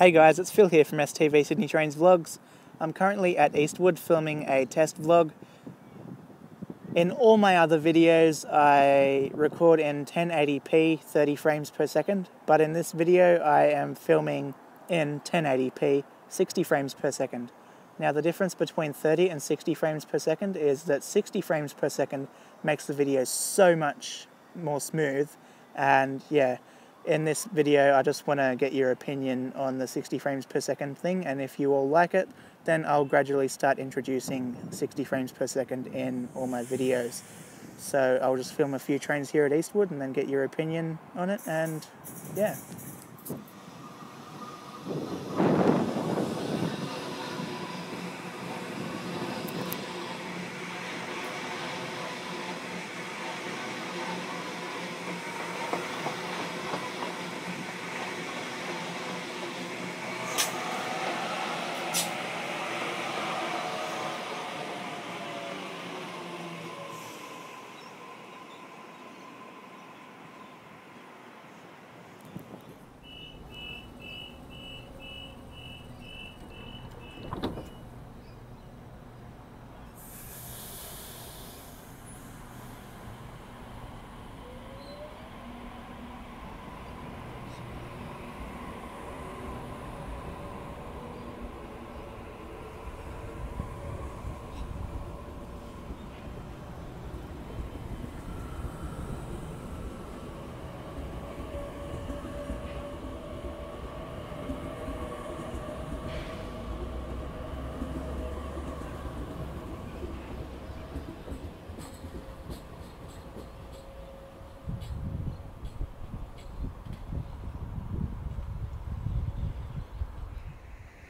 Hey guys, it's Phil here from STV Sydney Trains Vlogs. I'm currently at Eastwood filming a test vlog. In all my other videos I record in 1080p 30 frames per second, but in this video I am filming in 1080p 60 frames per second. Now the difference between 30 and 60 frames per second is that 60 frames per second makes the video so much more smooth, and yeah, in this video I just want to get your opinion on the 60 frames per second thing, and if you all like it, then I'll gradually start introducing 60 frames per second in all my videos. So I'll just film a few trains here at Eastwood and then get your opinion on it, and yeah.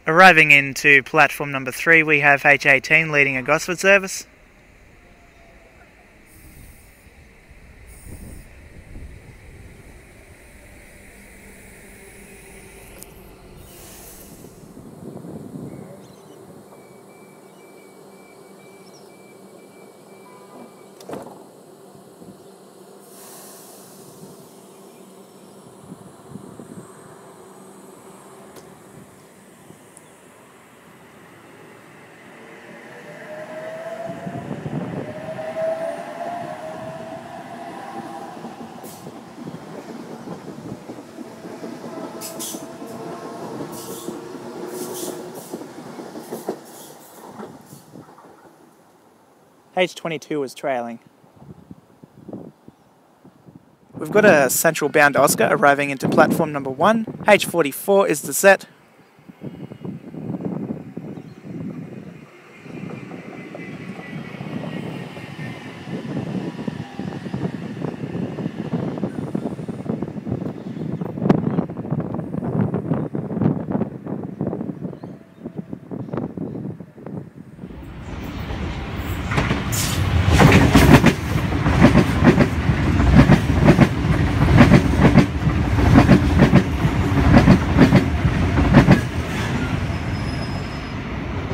Arriving into platform number 3, we have H18 leading a Gosford service. H22 was trailing. We've got a central bound Oscar arriving into platform number 1. H44 is the set.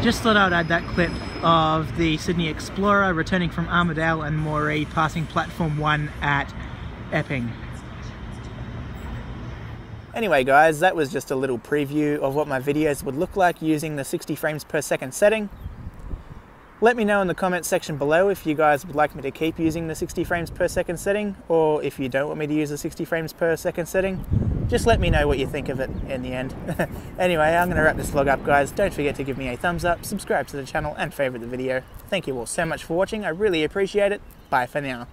Just thought I'd add that clip of the Sydney Explorer returning from Armidale and Moree, passing platform 1 at Epping. Anyway guys, that was just a little preview of what my videos would look like using the 60 frames per second setting. Let me know in the comments section below if you guys would like me to keep using the 60 frames per second setting, or if you don't want me to use the 60 frames per second setting. Just let me know what you think of it in the end. Anyway, I'm going to wrap this vlog up guys. Don't forget to give me a thumbs up, subscribe to the channel and favourite the video. Thank you all so much for watching, I really appreciate it. Bye for now.